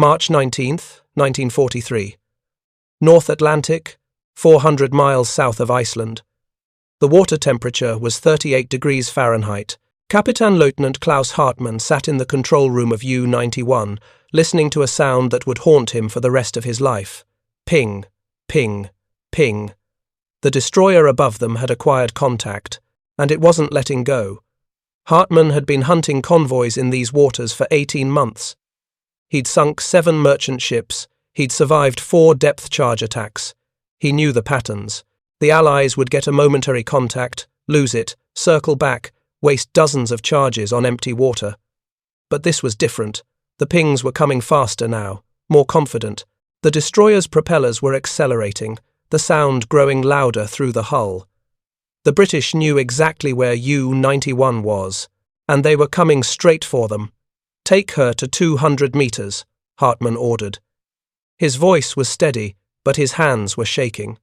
March 19th, 1943. North Atlantic, 400 miles south of Iceland. The water temperature was 38 degrees Fahrenheit. Captain Lieutenant Klaus Hartmann sat in the control room of U-91, listening to a sound that would haunt him for the rest of his life. Ping, ping, ping. The destroyer above them had acquired contact, and it wasn't letting go. Hartmann had been hunting convoys in these waters for 18 months. He'd sunk 7 merchant ships. He'd survived 4 depth charge attacks. He knew the patterns. The Allies would get a momentary contact, lose it, circle back, waste dozens of charges on empty water. But this was different. The pings were coming faster now, more confident. The destroyer's propellers were accelerating, the sound growing louder through the hull. The British knew exactly where U-91 was, and they were coming straight for them. "Take her to 200 meters, Hartmann ordered. His voice was steady, but his hands were shaking.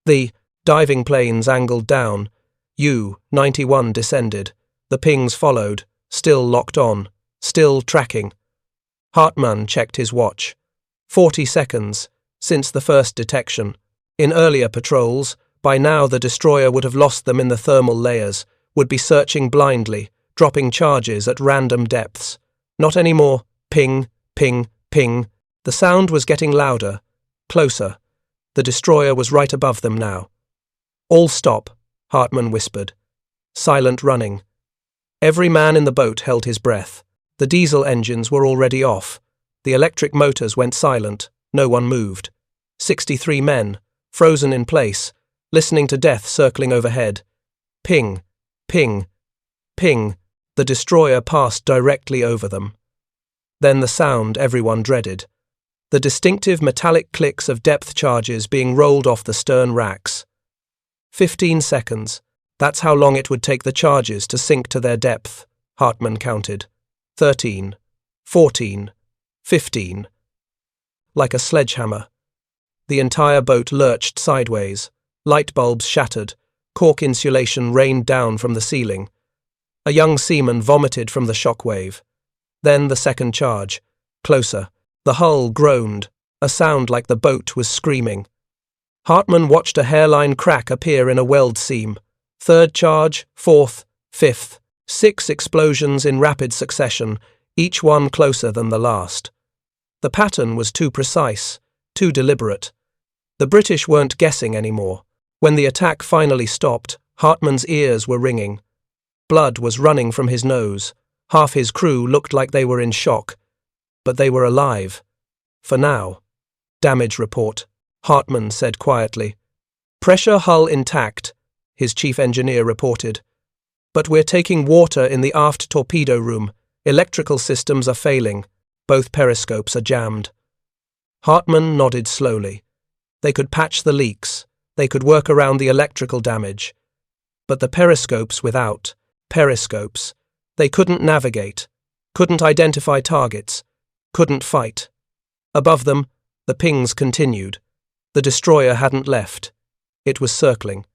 The diving planes angled down. U-91 descended. The pings followed, still locked on, still tracking. Hartmann checked his watch. 40 seconds, since the first detection. In earlier patrols, by now the destroyer would have lost them in the thermal layers, would be searching blindly, dropping charges at random depths. Not anymore. Ping, ping, ping. The sound was getting louder, closer. The destroyer was right above them now. "All stop," Hartmann whispered. Silent running. Every man in the boat held his breath. The diesel engines were already off. The electric motors went silent. No one moved. 63 men, frozen in place, listening to death circling overhead. Ping, ping, ping. The destroyer passed directly over them. Then the sound everyone dreaded. The distinctive metallic clicks of depth charges being rolled off the stern racks. 15 seconds. That's how long it would take the charges to sink to their depth, Hartmann counted. 13, 14, 15. Like a sledgehammer. The entire boat lurched sideways. Light bulbs shattered. Cork insulation rained down from the ceiling. A young seaman vomited from the shockwave. Then the second charge. Closer. The hull groaned, a sound like the boat was screaming. Hartmann watched a hairline crack appear in a weld seam. Third charge, fourth, fifth. 6 explosions in rapid succession, each one closer than the last. The pattern was too precise, too deliberate. The British weren't guessing anymore. When the attack finally stopped, Hartmann's ears were ringing. Blood was running from his nose. Half his crew looked like they were in shock. But they were alive. For now. "Damage report," Hartmann said quietly. "Pressure hull intact," his chief engineer reported. "But we're taking water in the aft torpedo room. Electrical systems are failing. Both periscopes are jammed." Hartmann nodded slowly. They could patch the leaks. They could work around the electrical damage. But the periscopes without periscopes, they couldn't navigate, couldn't identify targets, couldn't fight. Above them, the pings continued. The destroyer hadn't left. It was circling.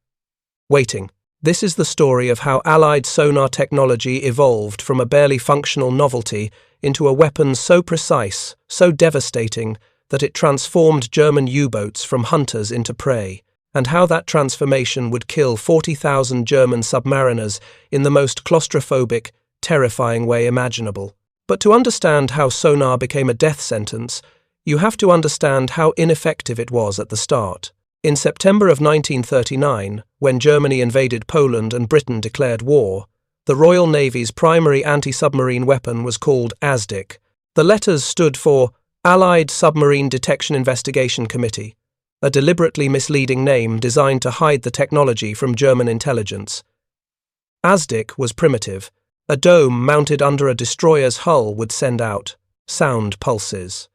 Waiting. This is the story of how Allied sonar technology evolved from a barely functional novelty into a weapon so precise, so devastating, that it transformed German U-boats from hunters into prey, and how that transformation would kill 40,000 German submariners in the most claustrophobic, terrifying way imaginable. But to understand how sonar became a death sentence, you have to understand how ineffective it was at the start. In September of 1939, when Germany invaded Poland and Britain declared war, the Royal Navy's primary anti-submarine weapon was called ASDIC. The letters stood for Allied Submarine Detection Investigation Committee, a deliberately misleading name designed to hide the technology from German intelligence. ASDIC was primitive. A dome mounted under a destroyer's hull would send out sound pulses.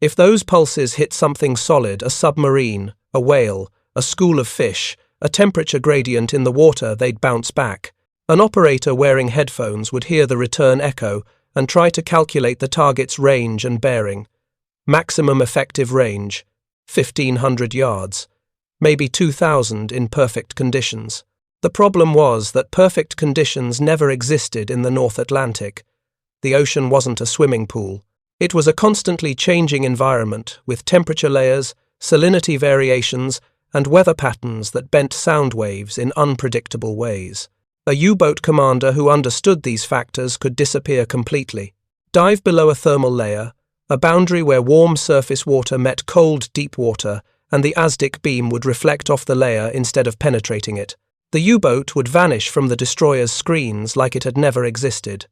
If those pulses hit something solid, a submarine, a whale, a school of fish, a temperature gradient in the water, they'd bounce back. An operator wearing headphones would hear the return echo and try to calculate the target's range and bearing. Maximum effective range, 1,500 yards, maybe 2,000 in perfect conditions. The problem was that perfect conditions never existed in the North Atlantic. The ocean wasn't a swimming pool. It was a constantly changing environment with temperature layers, salinity variations, and weather patterns that bent sound waves in unpredictable ways. A U-boat commander who understood these factors could disappear completely. Dive below a thermal layer, a boundary where warm surface water met cold deep water, and the ASDIC beam would reflect off the layer instead of penetrating it. The U-boat would vanish from the destroyer's screens like it had never existed.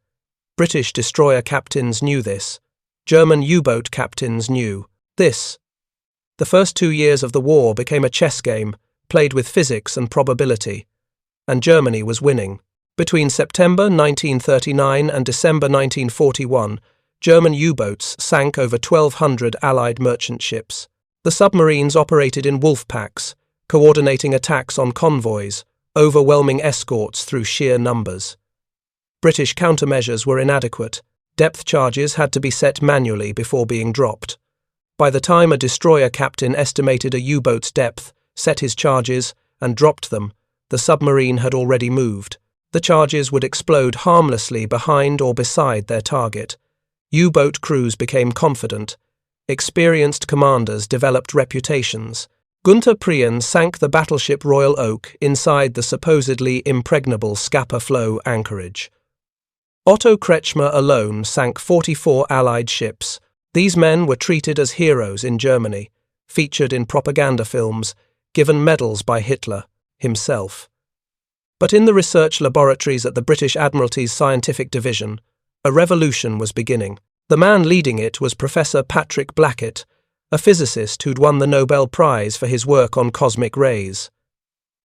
British destroyer captains knew this. German U-boat captains knew this. The first 2 years of the war became a chess game, played with physics and probability. And Germany was winning. Between September 1939 and December 1941, German U-boats sank over 1,200 Allied merchant ships. The submarines operated in wolf packs, coordinating attacks on convoys, overwhelming escorts through sheer numbers. British countermeasures were inadequate. Depth charges had to be set manually before being dropped. By the time a destroyer captain estimated a U-boat's depth, set his charges, and dropped them, the submarine had already moved. The charges would explode harmlessly behind or beside their target. U-boat crews became confident. Experienced commanders developed reputations. Gunther Prien sank the battleship Royal Oak inside the supposedly impregnable Scapa Flow anchorage. Otto Kretschmer alone sank 44 Allied ships. These men were treated as heroes in Germany, featured in propaganda films, given medals by Hitler himself. But in the research laboratories at the British Admiralty's Scientific Division, a revolution was beginning. The man leading it was Professor Patrick Blackett, a physicist who'd won the Nobel Prize for his work on cosmic rays.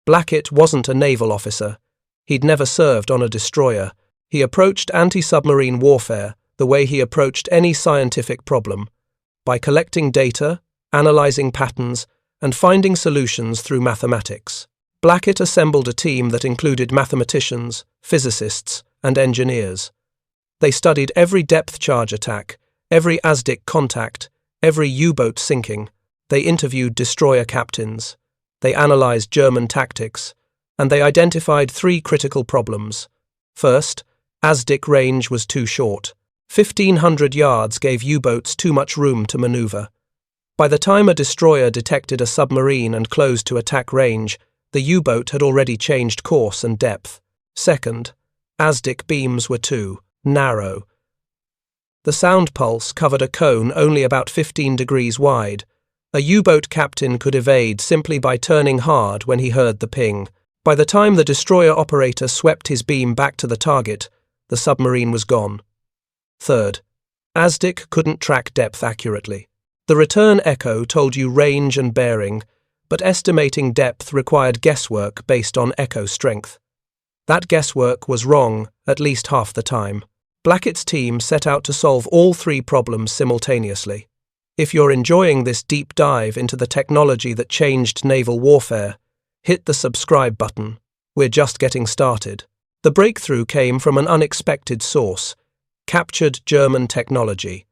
Blackett wasn't a naval officer. He'd never served on a destroyer. He approached anti-submarine warfare the way he approached any scientific problem, by collecting data, analyzing patterns, and finding solutions through mathematics. Blackett assembled a team that included mathematicians, physicists, and engineers. They studied every depth charge attack, every ASDIC contact, every U-boat sinking. They interviewed destroyer captains. They analyzed German tactics, and they identified 3 critical problems. First, ASDIC range was too short. 1,500 yards gave U-boats too much room to maneuver. By the time a destroyer detected a submarine and closed to attack range, the U-boat had already changed course and depth. Second, ASDIC beams were too narrow. The sound pulse covered a cone only about 15 degrees wide. A U-boat captain could evade simply by turning hard when he heard the ping. By the time the destroyer operator swept his beam back to the target, the submarine was gone. Third, ASDIC couldn't track depth accurately. The return echo told you range and bearing, but estimating depth required guesswork based on echo strength. That guesswork was wrong at least half the time. Blackett's team set out to solve all 3 problems simultaneously. If you're enjoying this deep dive into the technology that changed naval warfare, hit the subscribe button. We're just getting started. The breakthrough came from an unexpected source: captured German technology.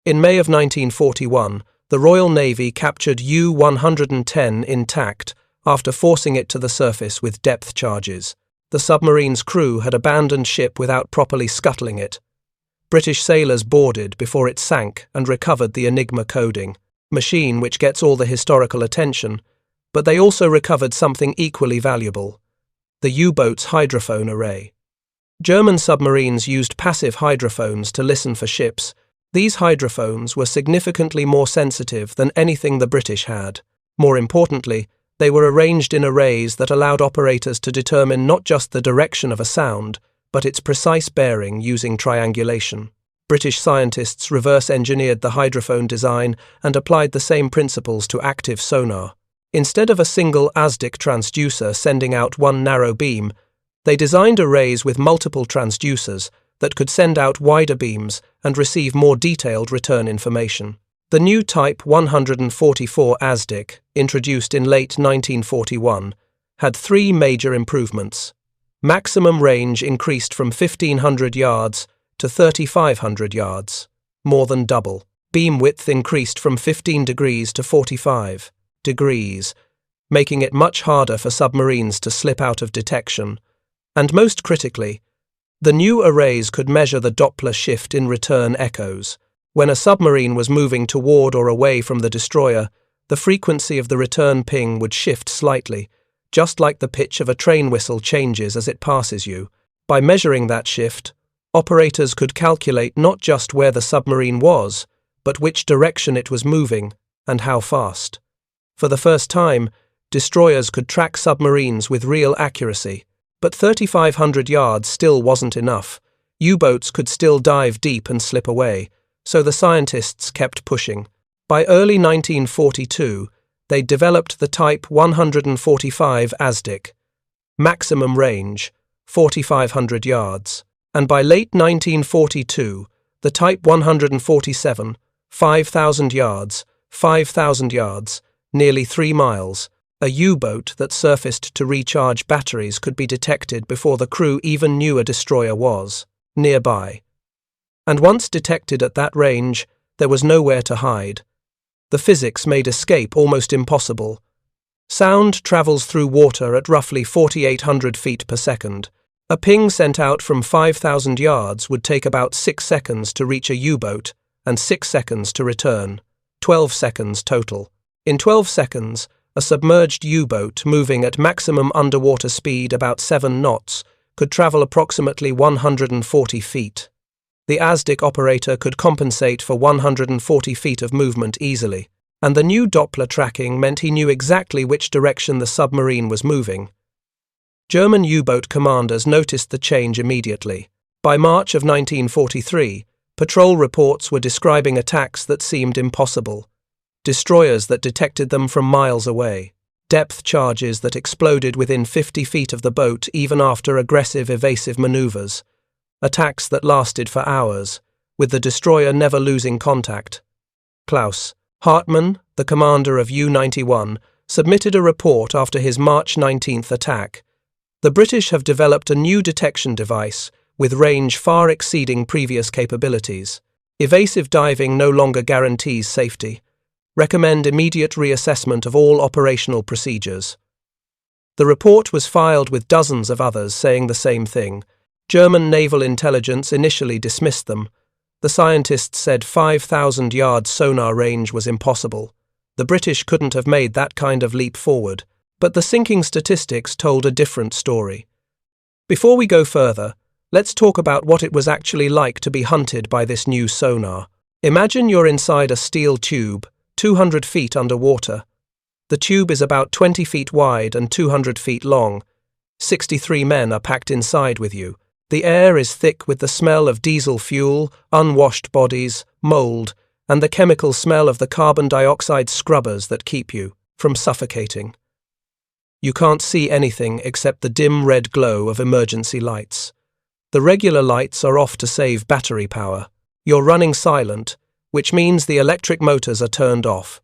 In May of 1941, the Royal Navy captured U-110 intact after forcing it to the surface with depth charges. The submarine's crew had abandoned ship without properly scuttling it. British sailors boarded before it sank and recovered the Enigma coding, machine which gets all the historical attention, but they also recovered something equally valuable: the U-boat's hydrophone array. German submarines used passive hydrophones to listen for ships. These hydrophones were significantly more sensitive than anything the British had. More importantly, they were arranged in arrays that allowed operators to determine not just the direction of a sound, but its precise bearing using triangulation. British scientists reverse-engineered the hydrophone design and applied the same principles to active sonar. Instead of a single ASDIC transducer sending out one narrow beam, they designed arrays with multiple transducers that could send out wider beams and receive more detailed return information. The new Type 144 ASDIC, introduced in late 1941, had 3 major improvements. Maximum range increased from 1,500 yards to 3,500 yards, more than double. Beam width increased from 15 degrees to 45 degrees, making it much harder for submarines to slip out of detection. And most critically, the new arrays could measure the Doppler shift in return echoes. When a submarine was moving toward or away from the destroyer, the frequency of the return ping would shift slightly, just like the pitch of a train whistle changes as it passes you. By measuring that shift, operators could calculate not just where the submarine was, but which direction it was moving and how fast. For the first time, destroyers could track submarines with real accuracy, but 3,500 yards still wasn't enough. U-boats could still dive deep and slip away, so the scientists kept pushing. By early 1942, they developed the Type 145 ASDIC, maximum range, 4,500 yards, and by late 1942, the Type 147, 5,000 yards, nearly 3 miles, a U-boat that surfaced to recharge batteries could be detected before the crew even knew a destroyer was nearby. And once detected at that range, there was nowhere to hide. The physics made escape almost impossible. Sound travels through water at roughly 4,800 feet per second. A ping sent out from 5,000 yards would take about 6 seconds to reach a U-boat and 6 seconds to return, 12 seconds total. In 12 seconds, a submerged U-boat moving at maximum underwater speed about 7 knots could travel approximately 140 feet. The ASDIC operator could compensate for 140 feet of movement easily, and the new Doppler tracking meant he knew exactly which direction the submarine was moving. German U-boat commanders noticed the change immediately. By March of 1943, patrol reports were describing attacks that seemed impossible. Destroyers that detected them from miles away. Depth charges that exploded within 50 feet of the boat even after aggressive evasive maneuvers. Attacks that lasted for hours, with the destroyer never losing contact. Klaus Hartmann, the commander of U-91, submitted a report after his March 19th attack. The British have developed a new detection device with range far exceeding previous capabilities. Evasive diving no longer guarantees safety. Recommend immediate reassessment of all operational procedures. The report was filed with dozens of others saying the same thing. German naval intelligence initially dismissed them. The scientists said 5,000 yards sonar range was impossible. The British couldn't have made that kind of leap forward. But the sinking statistics told a different story. Before we go further, let's talk about what it was actually like to be hunted by this new sonar. Imagine you're inside a steel tube, 200 feet underwater. The tube is about 20 feet wide and 200 feet long. 63 men are packed inside with you. The air is thick with the smell of diesel fuel, unwashed bodies, mold, and the chemical smell of the carbon dioxide scrubbers that keep you from suffocating. You can't see anything except the dim red glow of emergency lights. The regular lights are off to save battery power. You're running silent, which means the electric motors are turned off.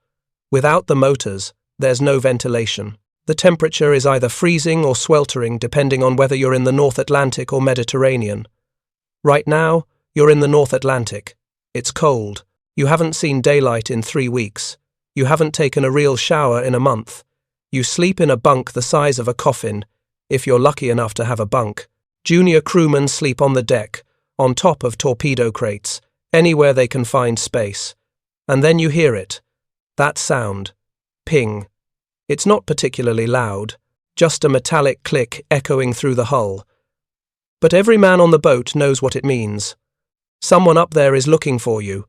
Without the motors, there's no ventilation. The temperature is either freezing or sweltering depending on whether you're in the North Atlantic or Mediterranean. Right now, you're in the North Atlantic. It's cold. You haven't seen daylight in 3 weeks. You haven't taken a real shower in a month. You sleep in a bunk the size of a coffin, if you're lucky enough to have a bunk. Junior crewmen sleep on the deck, on top of torpedo crates, anywhere they can find space. And then you hear it. That sound. Ping. It's not particularly loud, just a metallic click echoing through the hull. But every man on the boat knows what it means. Someone up there is looking for you,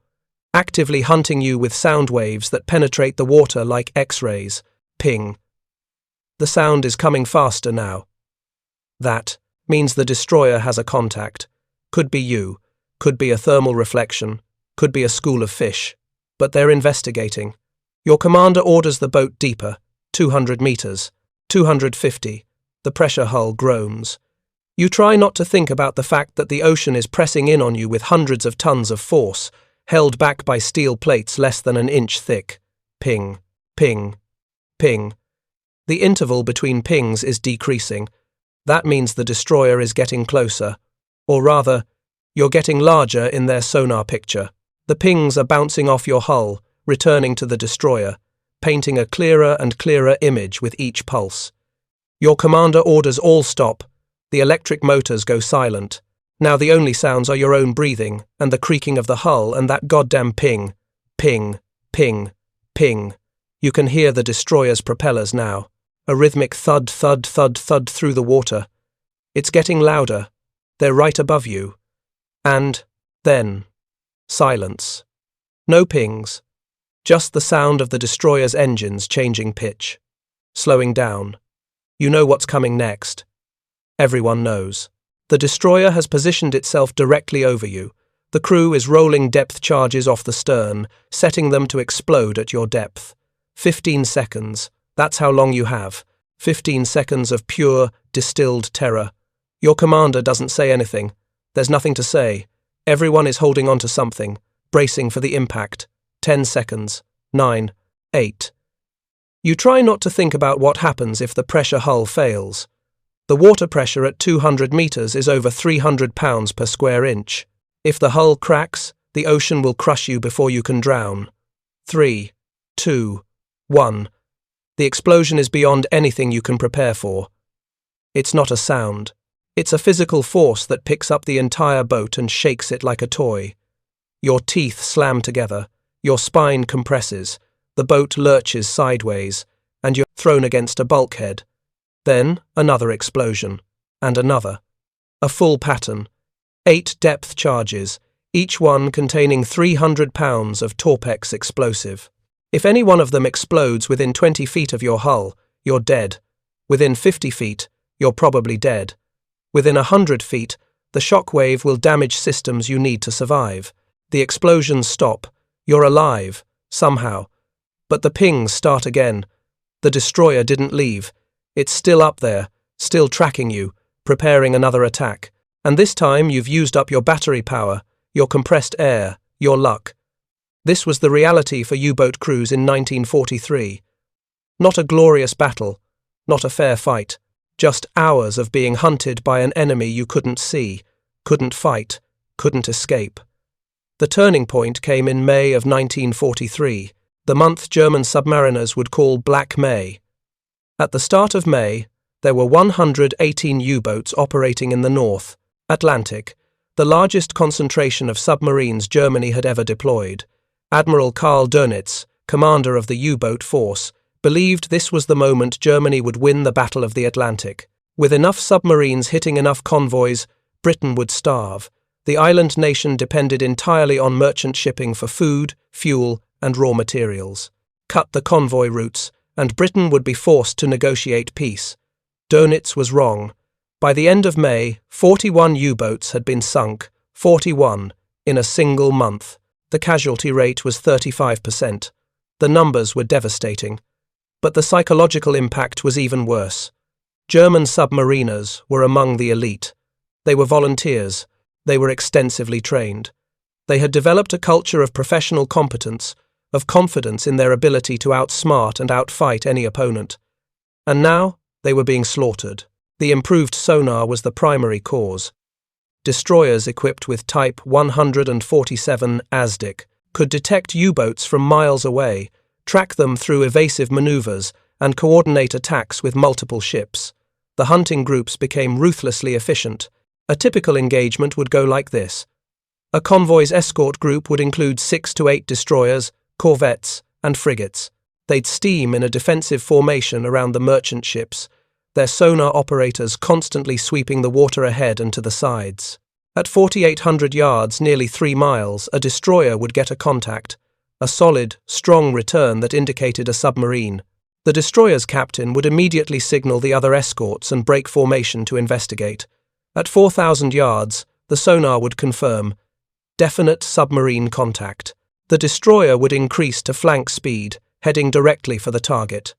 actively hunting you with sound waves that penetrate the water like X-rays. Ping. The sound is coming faster now. That means the destroyer has a contact. Could be you, could be a thermal reflection, could be a school of fish. But they're investigating. Your commander orders the boat deeper, 200 meters, 250. The pressure hull groans. You try not to think about the fact that the ocean is pressing in on you with hundreds of tons of force, held back by steel plates less than an inch thick. Ping, ping, ping. The interval between pings is decreasing. That means the destroyer is getting closer. Or rather, you're getting larger in their sonar picture. The pings are bouncing off your hull, returning to the destroyer, painting a clearer and clearer image with each pulse. Your commander orders all stop. The electric motors go silent. Now the only sounds are your own breathing and the creaking of the hull and that goddamn ping, ping, ping, ping. You can hear the destroyer's propellers now. A rhythmic thud, thud, thud, thud through the water. It's getting louder. They're right above you. And then silence. No pings. Just the sound of the destroyer's engines changing pitch. Slowing down. You know what's coming next. Everyone knows. The destroyer has positioned itself directly over you. The crew is rolling depth charges off the stern, setting them to explode at your depth. 15 seconds. That's how long you have. 15 seconds of pure, distilled terror. Your commander doesn't say anything. There's nothing to say. Everyone is holding on to something, bracing for the impact. 10 seconds. 9. 8. You try not to think about what happens if the pressure hull fails. The water pressure at 200 meters is over 300 pounds per square inch. If the hull cracks, the ocean will crush you before you can drown. 3, 2, 1. The explosion is beyond anything you can prepare for. It's not a sound. It's a physical force that picks up the entire boat and shakes it like a toy. Your teeth slam together, your spine compresses, the boat lurches sideways, and you're thrown against a bulkhead. Then another explosion, and another. A full pattern. 8 depth charges, each one containing 300 pounds of Torpex explosive. If any one of them explodes within 20 feet of your hull, you're dead. Within 50 feet, you're probably dead. Within 100 feet, the shockwave will damage systems you need to survive. The explosions stop. You're alive, somehow. But the pings start again. The destroyer didn't leave. It's still up there, still tracking you, preparing another attack. And this time you've used up your battery power, your compressed air, your luck. This was the reality for U-boat crews in 1943. Not a glorious battle, not a fair fight, just hours of being hunted by an enemy you couldn't see, couldn't fight, couldn't escape. The turning point came in May of 1943, the month German submariners would call Black May. At the start of May, there were 118 U-boats operating in the North Atlantic, the largest concentration of submarines Germany had ever deployed. Admiral Karl Dönitz, commander of the U-boat force, believed this was the moment Germany would win the Battle of the Atlantic. With enough submarines hitting enough convoys, Britain would starve. The island nation depended entirely on merchant shipping for food, fuel, and raw materials. Cut the convoy routes, and Britain would be forced to negotiate peace. Dönitz was wrong. By the end of May, 41 U-boats had been sunk, 41, in a single month. The casualty rate was 35%. The numbers were devastating. But the psychological impact was even worse. German submariners were among the elite. They were volunteers. They were extensively trained. They had developed a culture of professional competence, of confidence in their ability to outsmart and outfight any opponent. And now they were being slaughtered. The improved sonar was the primary cause. Destroyers equipped with Type 147 ASDIC could detect U-boats from miles away, track them through evasive maneuvers, and coordinate attacks with multiple ships. The hunting groups became ruthlessly efficient. A typical engagement would go like this. A convoy's escort group would include 6 to 8 destroyers, corvettes, and frigates. They'd steam in a defensive formation around the merchant ships, their sonar operators constantly sweeping the water ahead and to the sides. At 4,800 yards, nearly 3 miles, a destroyer would get a contact, a solid, strong return that indicated a submarine. The destroyer's captain would immediately signal the other escorts and break formation to investigate. At 4,000 yards, the sonar would confirm definite submarine contact. The destroyer would increase to flank speed, heading directly for the target.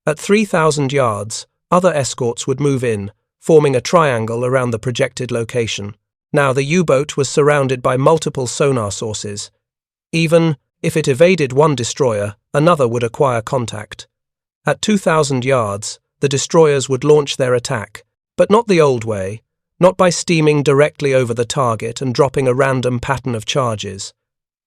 At 3,000 yards, other escorts would move in, forming a triangle around the projected location. Now the U-boat was surrounded by multiple sonar sources. Even if it evaded one destroyer, another would acquire contact. At 2,000 yards, the destroyers would launch their attack, but not the old way, not by steaming directly over the target and dropping a random pattern of charges.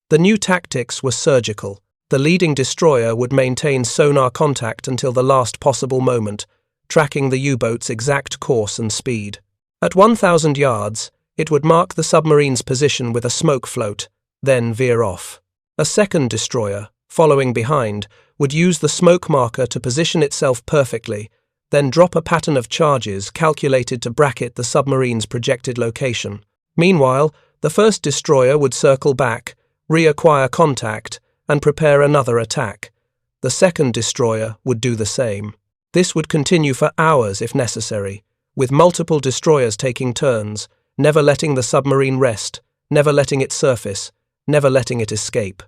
The new tactics were surgical. The leading destroyer would maintain sonar contact until the last possible moment, tracking the U-boat's exact course and speed. At 1,000 yards, It would mark the submarine's position with a smoke float, then veer off. A second destroyer, following behind, would use the smoke marker to position itself perfectly, then drop a pattern of charges calculated to bracket the submarine's projected location. Meanwhile, the first destroyer would circle back, reacquire contact, and prepare another attack. The second destroyer would do the same. This would continue for hours if necessary, with multiple destroyers taking turns, never letting the submarine rest, never letting it surface, never letting it escape.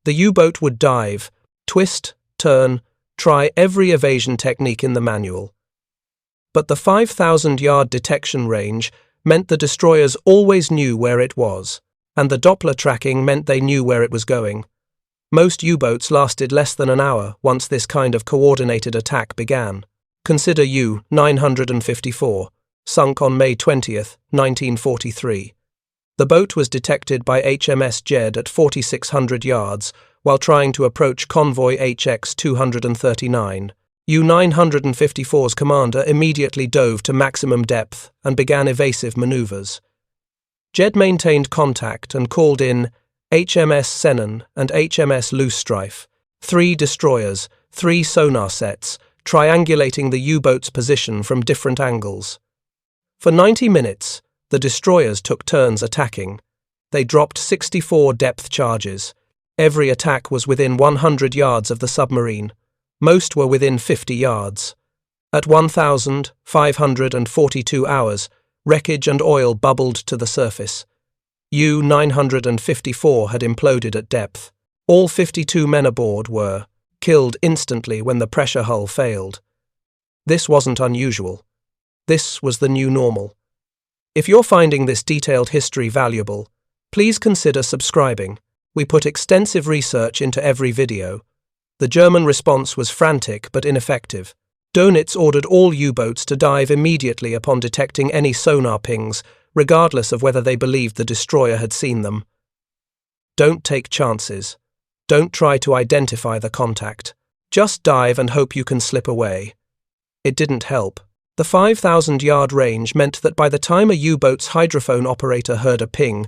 The U-boat would dive, twist, turn, try every evasion technique in the manual. But the 5,000-yard detection range meant the destroyers always knew where it was, and the Doppler tracking meant they knew where it was going. Most U-boats lasted less than an hour once this kind of coordinated attack began. Consider U-954, sunk on May 20th, 1943. The boat was detected by HMS Jed at 4,600 yards while trying to approach convoy HX-239. U-954's commander immediately dove to maximum depth and began evasive maneuvers. Jed maintained contact and called in HMS Senon and HMS Loosestrife, 3 destroyers, 3 sonar sets, triangulating the U-boat's position from different angles. For 90 minutes, the destroyers took turns attacking. They dropped 64 depth charges. Every attack was within 100 yards of the submarine. Most were within 50 yards. At 1,542 hours, wreckage and oil bubbled to the surface. U-954 had imploded at depth. All 52 men aboard were killed instantly when the pressure hull failed. This wasn't unusual. This was the new normal. If you're finding this detailed history valuable, please consider subscribing. We put extensive research into every video. The German response was frantic but ineffective. Dönitz ordered all U-boats to dive immediately upon detecting any sonar pings, regardless of whether they believed the destroyer had seen them. Don't take chances. Don't try to identify the contact. Just dive and hope you can slip away. It didn't help. The 5,000-yard range meant that by the time a U-boat's hydrophone operator heard a ping,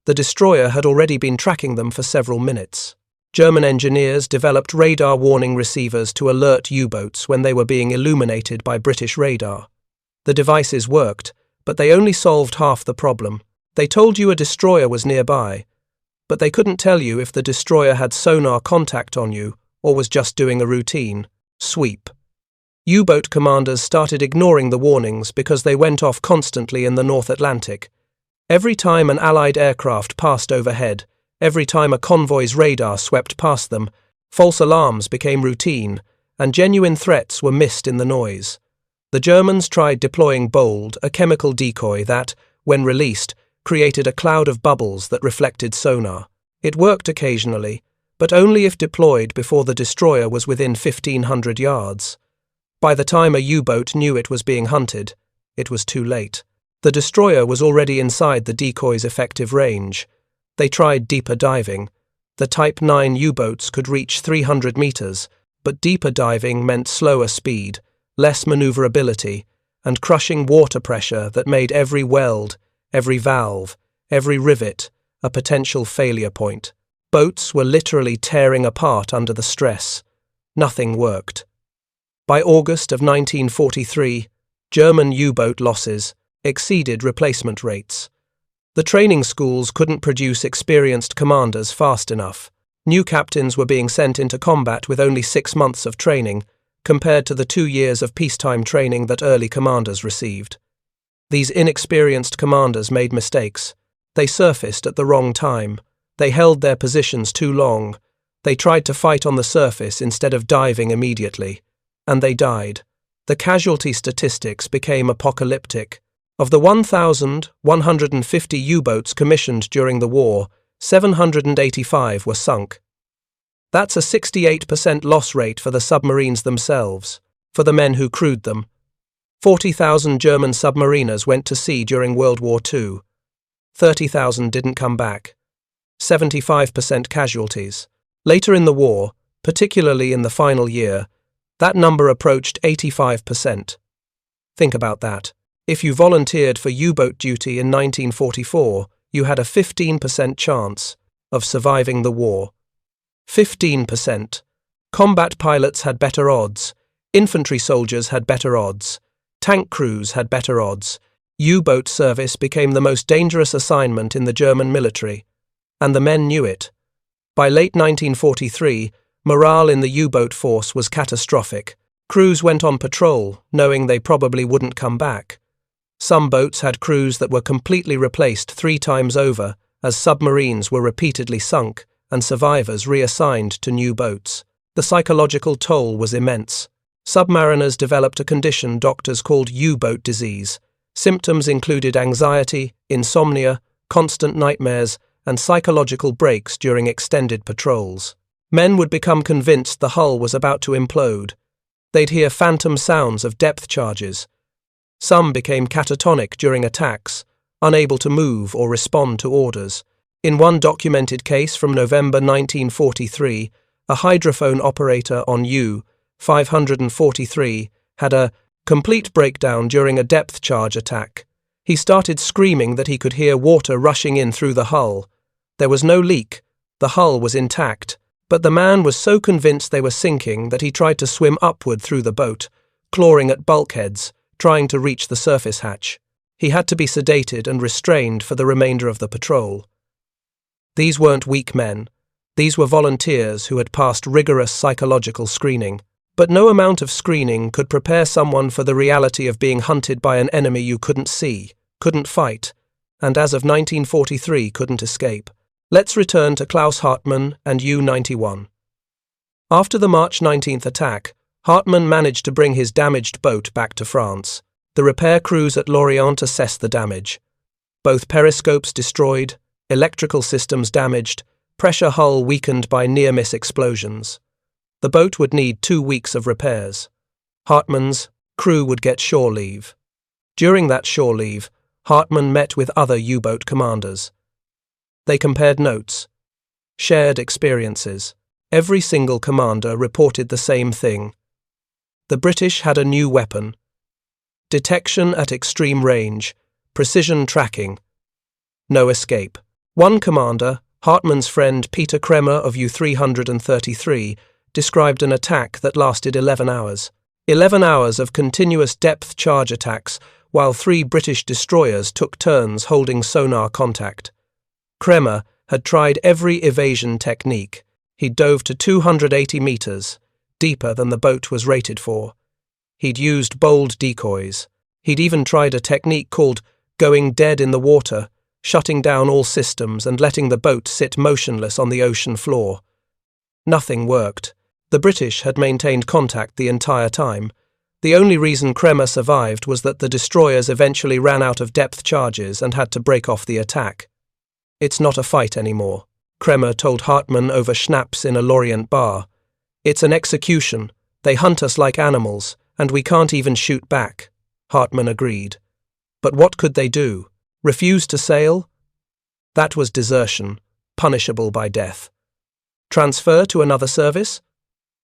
the destroyer had already been tracking them for several minutes. German engineers developed radar warning receivers to alert U-boats when they were being illuminated by British radar. The devices worked, but they only solved half the problem. They told you a destroyer was nearby, but they couldn't tell you if the destroyer had sonar contact on you or was just doing a routine sweep. U-boat commanders started ignoring the warnings because they went off constantly in the North Atlantic. Every time an Allied aircraft passed overhead, every time a convoy's radar swept past them, false alarms became routine, and genuine threats were missed in the noise. The Germans tried deploying Bold, a chemical decoy that, when released, created a cloud of bubbles that reflected sonar. It worked occasionally, but only if deployed before the destroyer was within 1,500 yards. By the time a U-boat knew it was being hunted, it was too late. The destroyer was already inside the decoy's effective range. They tried deeper diving. The Type 9 U-boats could reach 300 meters, but deeper diving meant slower speed, less maneuverability, and crushing water pressure that made every weld, every valve, every rivet a potential failure point. Boats were literally tearing apart under the stress. Nothing worked. By August of 1943, German U-boat losses exceeded replacement rates. The training schools couldn't produce experienced commanders fast enough. New captains were being sent into combat with only 6 months of training, compared to the 2 years of peacetime training that early commanders received. These inexperienced commanders made mistakes. They surfaced at the wrong time. They held their positions too long. They tried to fight on the surface instead of diving immediately. And they died. The casualty statistics became apocalyptic. Of the 1,150 U-boats commissioned during the war, 785 were sunk. That's a 68% loss rate for the submarines themselves, for the men who crewed them. 40,000 German submariners went to sea during World War II. 30,000 didn't come back. 75% casualties. Later in the war, particularly in the final year, that number approached 85%. Think about that. If you volunteered for U-boat duty in 1944, you had a 15% chance of surviving the war. 15%. Combat pilots had better odds. Infantry soldiers had better odds. Tank crews had better odds. U-boat service became the most dangerous assignment in the German military, and the men knew it. By late 1943, morale in the U-boat force was catastrophic. Crews went on patrol, knowing they probably wouldn't come back. Some boats had crews that were completely replaced 3 times over, as submarines were repeatedly sunk and survivors reassigned to new boats. The psychological toll was immense. Submariners developed a condition doctors called U-boat disease. Symptoms included anxiety, insomnia, constant nightmares, and psychological breaks during extended patrols. Men would become convinced the hull was about to implode. They'd hear phantom sounds of depth charges. Some became catatonic during attacks, unable to move or respond to orders. In one documented case from November 1943, a hydrophone operator on U-543 had a complete breakdown during a depth charge attack. He started screaming that he could hear water rushing in through the hull. There was no leak, the hull was intact, but the man was so convinced they were sinking that he tried to swim upward through the boat, clawing at bulkheads, trying to reach the surface hatch. He had to be sedated and restrained for the remainder of the patrol. These weren't weak men. These were volunteers who had passed rigorous psychological screening. But no amount of screening could prepare someone for the reality of being hunted by an enemy you couldn't see, couldn't fight, and as of 1943 couldn't escape. Let's return to Klaus Hartmann and U-91. After the March 19th attack, Hartmann managed to bring his damaged boat back to France. The repair crews at Lorient assessed the damage. Both periscopes destroyed, electrical systems damaged, pressure hull weakened by near-miss explosions. The boat would need 2 weeks of repairs. Hartmann's crew would get shore leave. During that shore leave, Hartmann met with other U-boat commanders. They compared notes, shared experiences. Every single commander reported the same thing. The British had a new weapon. Detection at extreme range, precision tracking. No escape. One commander, Hartmann's friend Peter Kremer of U-333, described an attack that lasted 11 hours. 11 hours of continuous depth charge attacks while 3 British destroyers took turns holding sonar contact. Kremer had tried every evasion technique. He dove to 280 meters, deeper than the boat was rated for. He'd used bold decoys. He'd even tried a technique called going dead in the water, shutting down all systems and letting the boat sit motionless on the ocean floor. Nothing worked. The British had maintained contact the entire time. The only reason Kremer survived was that the destroyers eventually ran out of depth charges and had to break off the attack. "It's not a fight anymore," Kremer told Hartmann over schnapps in a Lorient bar. "It's an execution. They hunt us like animals, and we can't even shoot back." Hartmann agreed. But what could they do? Refuse to sail? That was desertion, punishable by death. Transfer to another service?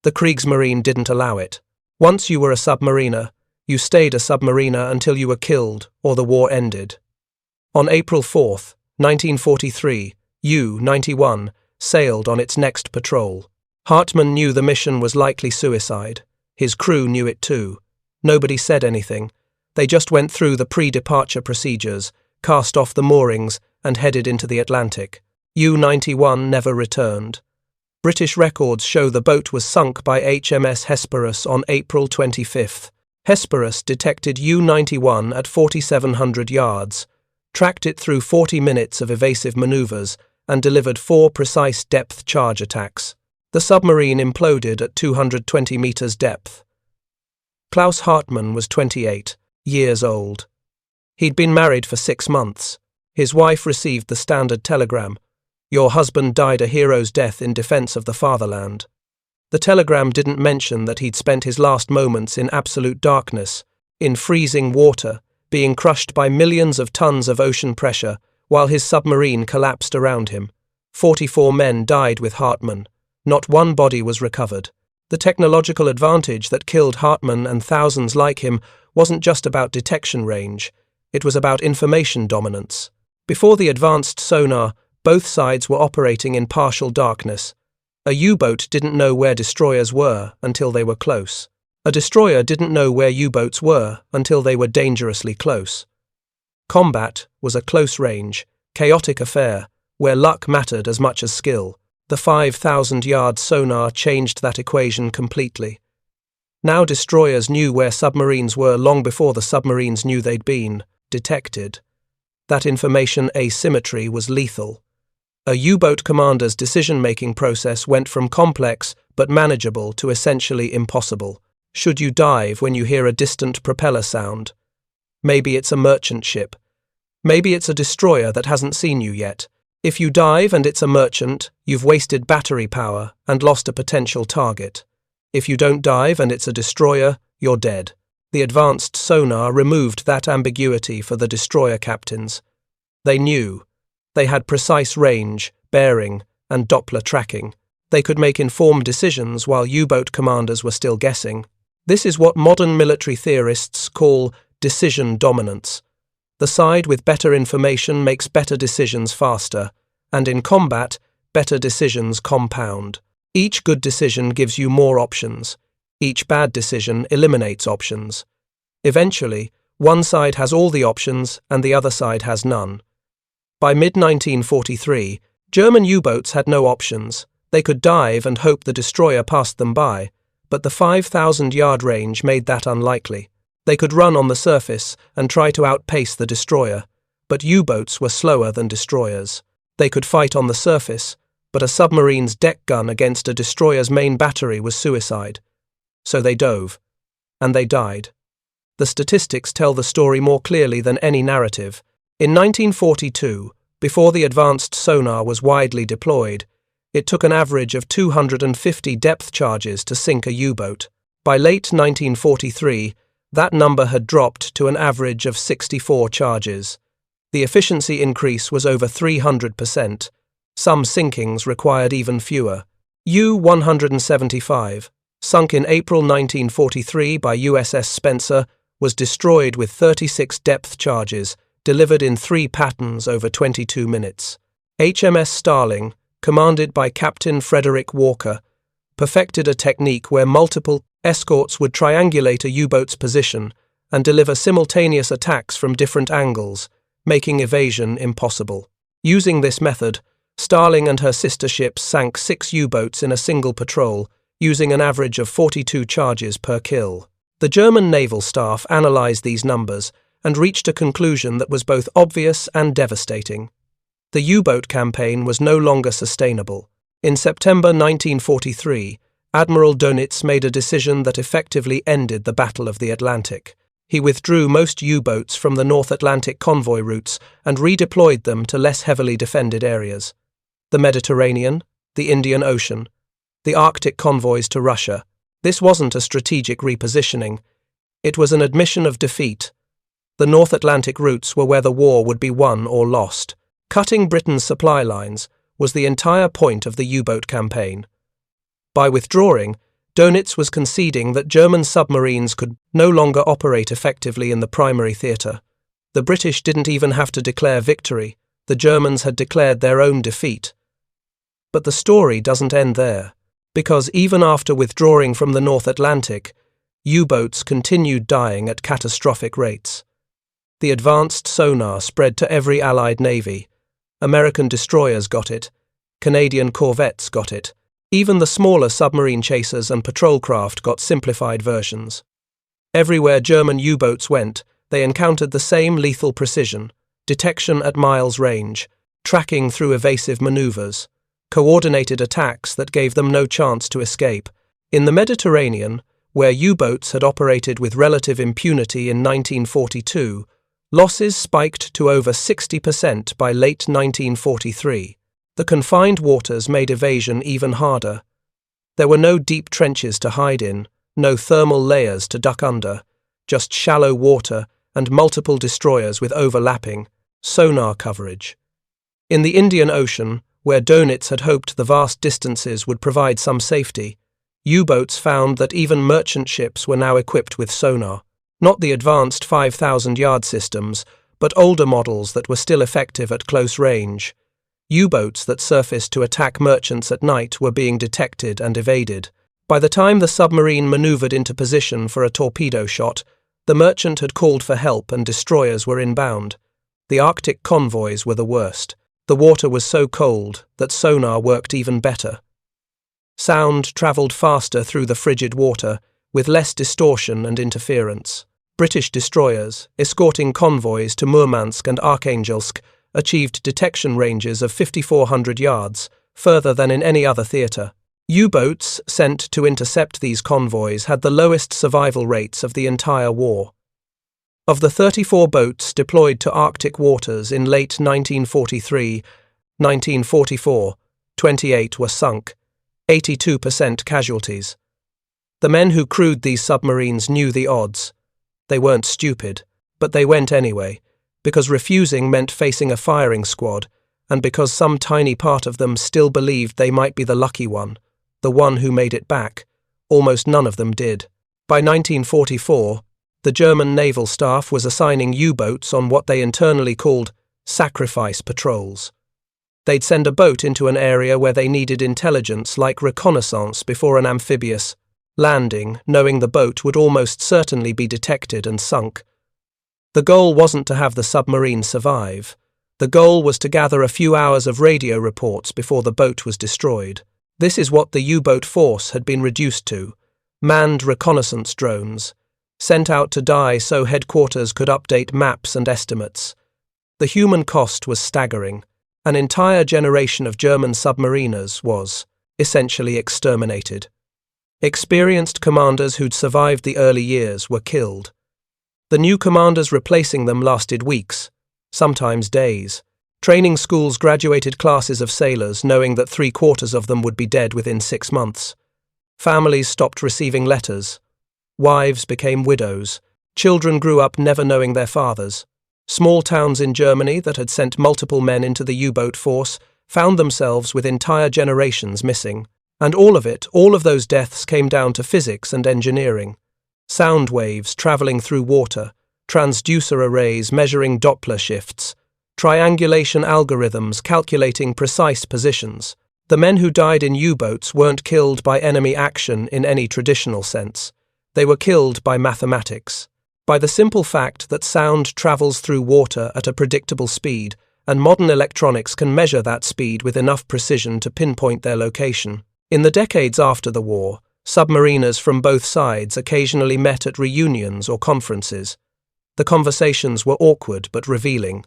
The Kriegsmarine didn't allow it. Once you were a submariner, you stayed a submariner until you were killed or the war ended. On April 4th, 1943, U-91 sailed on its next patrol. Hartmann knew the mission was likely suicide. His crew knew it too. Nobody said anything. They just went through the pre-departure procedures, cast off the moorings, and headed into the Atlantic. U-91 never returned. British records show the boat was sunk by HMS Hesperus on April 25th. Hesperus detected U-91 at 4,700 yards, tracked it through 40 minutes of evasive maneuvers, and delivered 4 precise depth charge attacks. The submarine imploded at 220 meters depth. Klaus Hartmann was 28 years old. He'd been married for 6 months. His wife received the standard telegram, "Your husband died a hero's death in defense of the fatherland." The telegram didn't mention that he'd spent his last moments in absolute darkness, in freezing water, being crushed by millions of tons of ocean pressure, while his submarine collapsed around him. 44 men died with Hartmann. Not one body was recovered. The technological advantage that killed Hartmann and thousands like him wasn't just about detection range, it was about information dominance. Before the advanced sonar, both sides were operating in partial darkness. A U-boat didn't know where destroyers were until they were close. A destroyer didn't know where U-boats were until they were dangerously close. Combat was a close-range, chaotic affair, where luck mattered as much as skill. The 5,000-yard sonar changed that equation completely. Now destroyers knew where submarines were long before the submarines knew they'd been detected. That information asymmetry was lethal. A U-boat commander's decision-making process went from complex but manageable to essentially impossible. Should you dive when you hear a distant propeller sound? Maybe it's a merchant ship. Maybe it's a destroyer that hasn't seen you yet. If you dive and it's a merchant, you've wasted battery power and lost a potential target. If you don't dive and it's a destroyer, you're dead. The advanced sonar removed that ambiguity for the destroyer captains. They knew. They had precise range, bearing, and Doppler tracking. They could make informed decisions while U-boat commanders were still guessing. This is what modern military theorists call decision dominance. The side with better information makes better decisions faster, and in combat, better decisions compound. Each good decision gives you more options. Each bad decision eliminates options. Eventually, one side has all the options and the other side has none. By mid-1943, German U-boats had no options. They could dive and hope the destroyer passed them by, but the 5,000-yard range made that unlikely. They could run on the surface and try to outpace the destroyer, but U-boats were slower than destroyers. They could fight on the surface, but a submarine's deck gun against a destroyer's main battery was suicide. So they dove. And they died. The statistics tell the story more clearly than any narrative. In 1942, before the advanced sonar was widely deployed, it took an average of 250 depth charges to sink a U-boat. By late 1943, that number had dropped to an average of 64 charges. The efficiency increase was over 300%. Some sinkings required even fewer. U-175, sunk in April 1943 by USS Spencer, was destroyed with 36 depth charges, delivered in 3 patterns over 22 minutes. HMS Starling, commanded by Captain Frederick Walker, perfected a technique where multiple escorts would triangulate a U-boat's position and deliver simultaneous attacks from different angles, making evasion impossible. Using this method, Starling and her sister ships sank 6 U-boats in a single patrol, using an average of 42 charges per kill. The German naval staff analyzed these numbers and reached a conclusion that was both obvious and devastating. The U-boat campaign was no longer sustainable. In September 1943, Admiral Dönitz made a decision that effectively ended the Battle of the Atlantic. He withdrew most U-boats from the North Atlantic convoy routes and redeployed them to less heavily defended areas. The Mediterranean, the Indian Ocean, the Arctic convoys to Russia. This wasn't a strategic repositioning. It was an admission of defeat. The North Atlantic routes were where the war would be won or lost. Cutting Britain's supply lines was the entire point of the U-boat campaign. By withdrawing, Dönitz was conceding that German submarines could no longer operate effectively in the primary theatre. The British didn't even have to declare victory. The Germans had declared their own defeat. But the story doesn't end there, because even after withdrawing from the North Atlantic, U-boats continued dying at catastrophic rates. The advanced sonar spread to every Allied navy. American destroyers got it. Canadian corvettes got it. Even the smaller submarine chasers and patrol craft got simplified versions. Everywhere German U-boats went, they encountered the same lethal precision, detection at miles range, tracking through evasive maneuvers, coordinated attacks that gave them no chance to escape. In the Mediterranean, where U-boats had operated with relative impunity in 1942, losses spiked to over 60% by late 1943. The confined waters made evasion even harder. There were no deep trenches to hide in, no thermal layers to duck under, just shallow water and multiple destroyers with overlapping sonar coverage. In the Indian Ocean, where Dönitz had hoped the vast distances would provide some safety, U-boats found that even merchant ships were now equipped with sonar, not the advanced 5,000-yard systems, but older models that were still effective at close range. U-boats that surfaced to attack merchants at night were being detected and evaded. By the time the submarine maneuvered into position for a torpedo shot, the merchant had called for help and destroyers were inbound. The Arctic convoys were the worst. The water was so cold that sonar worked even better. Sound travelled faster through the frigid water, with less distortion and interference. British destroyers, escorting convoys to Murmansk and Arkhangelsk, achieved detection ranges of 5,400 yards, further than in any other theatre. U-boats sent to intercept these convoys had the lowest survival rates of the entire war. Of the 34 boats deployed to Arctic waters in late 1943-1944, 28 were sunk, 82% casualties. The men who crewed these submarines knew the odds. They weren't stupid, but they went anyway, because refusing meant facing a firing squad, and because some tiny part of them still believed they might be the lucky one, the one who made it back. Almost none of them did. By 1944, the German naval staff was assigning U-boats on what they internally called sacrifice patrols. They'd send a boat into an area where they needed intelligence like reconnaissance before an amphibious landing, knowing the boat would almost certainly be detected and sunk. The goal wasn't to have the submarine survive. The goal was to gather a few hours of radio reports before the boat was destroyed. This is what the U-boat force had been reduced to: manned reconnaissance drones, sent out to die so headquarters could update maps and estimates. The human cost was staggering. An entire generation of German submariners was, essentially, exterminated. Experienced commanders who'd survived the early years were killed. The new commanders replacing them lasted weeks, sometimes days. Training schools graduated classes of sailors knowing that 3/4 of them would be dead within 6 months. Families stopped receiving letters. Wives became widows. Children grew up never knowing their fathers. Small towns in Germany that had sent multiple men into the U-boat force found themselves with entire generations missing. And all of those deaths came down to physics and engineering. Sound waves travelling through water, transducer arrays measuring Doppler shifts, triangulation algorithms calculating precise positions. The men who died in U-boats weren't killed by enemy action in any traditional sense. They were killed by mathematics, by the simple fact that sound travels through water at a predictable speed, and modern electronics can measure that speed with enough precision to pinpoint their location. In the decades after the war, submariners from both sides occasionally met at reunions or conferences. The conversations were awkward but revealing.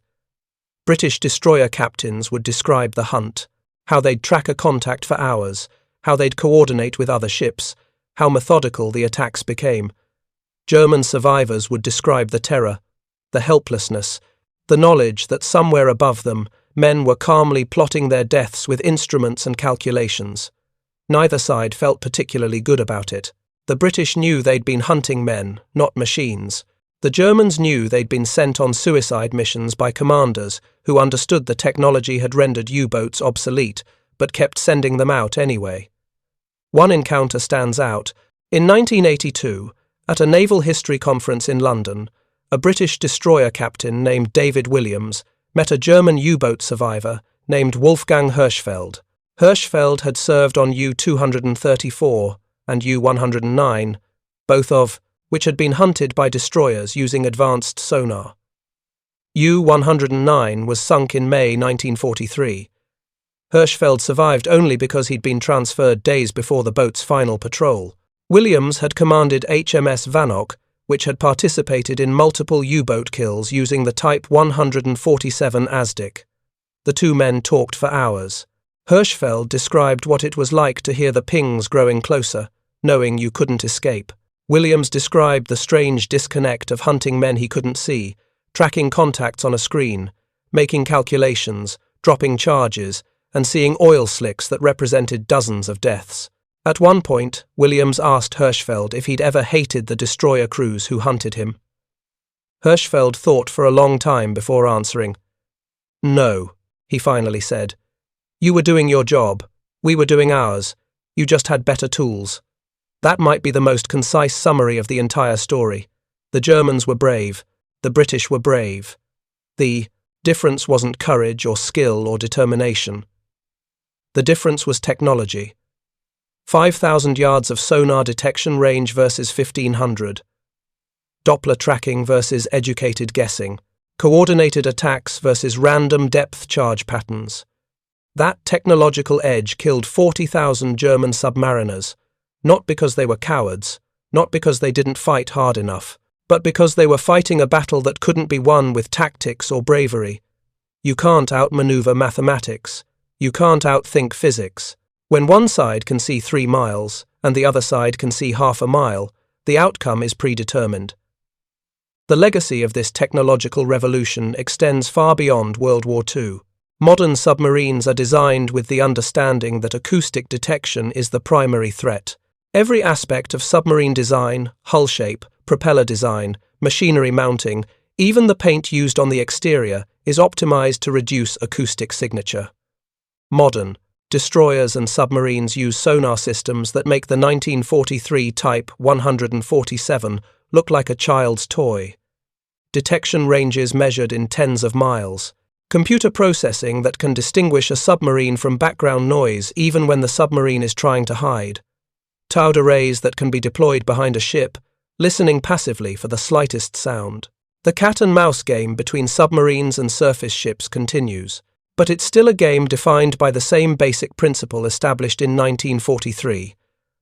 British destroyer captains would describe the hunt, how they'd track a contact for hours, how they'd coordinate with other ships, how methodical the attacks became. German survivors would describe the terror, the helplessness, the knowledge that somewhere above them, men were calmly plotting their deaths with instruments and calculations. Neither side felt particularly good about it. The British knew they'd been hunting men, not machines. The Germans knew they'd been sent on suicide missions by commanders who understood the technology had rendered U-boats obsolete, but kept sending them out anyway. One encounter stands out. In 1982, at a naval history conference in London, a British destroyer captain named David Williams met a German U-boat survivor named Wolfgang Hirschfeld. Hirschfeld had served on U-234 and U-109, both of which had been hunted by destroyers using advanced sonar. U-109 was sunk in May 1943. Hirschfeld survived only because he'd been transferred days before the boat's final patrol. Williams had commanded HMS Vanoc, which had participated in multiple U-boat kills using the Type 147 Azdic. The two men talked for hours. Hirschfeld described what it was like to hear the pings growing closer, knowing you couldn't escape. Williams described the strange disconnect of hunting men he couldn't see, tracking contacts on a screen, making calculations, dropping charges, and seeing oil slicks that represented dozens of deaths. At one point, Williams asked Hirschfeld if he'd ever hated the destroyer crews who hunted him. Hirschfeld thought for a long time before answering. "No," he finally said. "You were doing your job. We were doing ours. You just had better tools." That might be the most concise summary of the entire story. The Germans were brave. The British were brave. The difference wasn't courage or skill or determination. The difference was technology. 5,000 yards of sonar detection range versus 1,500. Doppler tracking versus educated guessing. Coordinated attacks versus random depth charge patterns. That technological edge killed 40,000 German submariners, not because they were cowards, not because they didn't fight hard enough, but because they were fighting a battle that couldn't be won with tactics or bravery. You can't outmaneuver mathematics. You can't outthink physics. When one side can see 3 miles and the other side can see half a mile, the outcome is predetermined. The legacy of this technological revolution extends far beyond World War II. Modern submarines are designed with the understanding that acoustic detection is the primary threat. Every aspect of submarine design, hull shape, propeller design, machinery mounting, even the paint used on the exterior, is optimized to reduce acoustic signature. Modern destroyers and submarines use sonar systems that make the 1943 Type 147 look like a child's toy. Detection ranges measured in tens of miles. Computer processing that can distinguish a submarine from background noise even when the submarine is trying to hide. Towed arrays that can be deployed behind a ship, listening passively for the slightest sound. The cat-and-mouse game between submarines and surface ships continues, but it's still a game defined by the same basic principle established in 1943.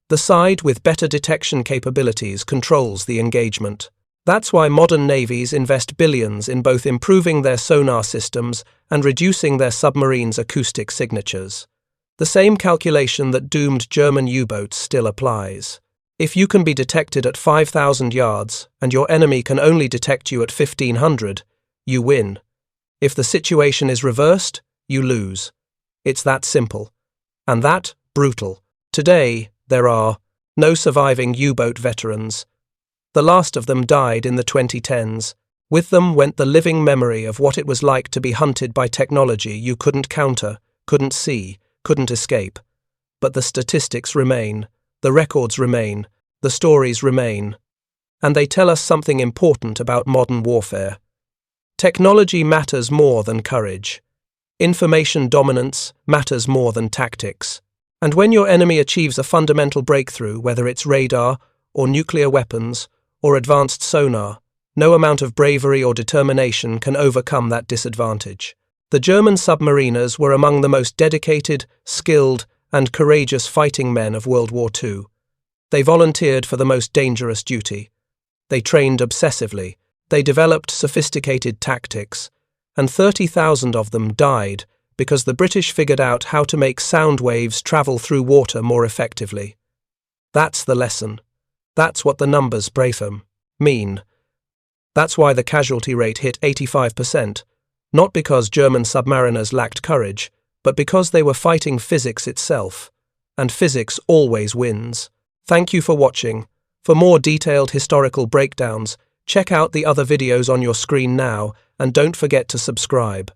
The side with better detection capabilities controls the engagement. That's why modern navies invest billions in both improving their sonar systems and reducing their submarines' acoustic signatures. The same calculation that doomed German U-boats still applies. If you can be detected at 5,000 yards and your enemy can only detect you at 1,500, you win. If the situation is reversed, you lose. It's that simple. And that brutal. Today, there are no surviving U-boat veterans. The last of them died in the 2010s. With them went the living memory of what it was like to be hunted by technology you couldn't counter, couldn't see, couldn't escape. But the statistics remain, the records remain, the stories remain. And they tell us something important about modern warfare. Technology matters more than courage. Information dominance matters more than tactics. And when your enemy achieves a fundamental breakthrough, whether it's radar or nuclear weapons or advanced sonar, no amount of bravery or determination can overcome that disadvantage. The German submariners were among the most dedicated, skilled, and courageous fighting men of World War II. They volunteered for the most dangerous duty. They trained obsessively. They developed sophisticated tactics. And 30,000 of them died because the British figured out how to make sound waves travel through water more effectively. That's the lesson. That's what the numbers, Braitham, mean. That's why the casualty rate hit 85%, not because German submariners lacked courage, but because they were fighting physics itself. And physics always wins. Thank you for watching. For more detailed historical breakdowns, check out the other videos on your screen now, and don't forget to subscribe.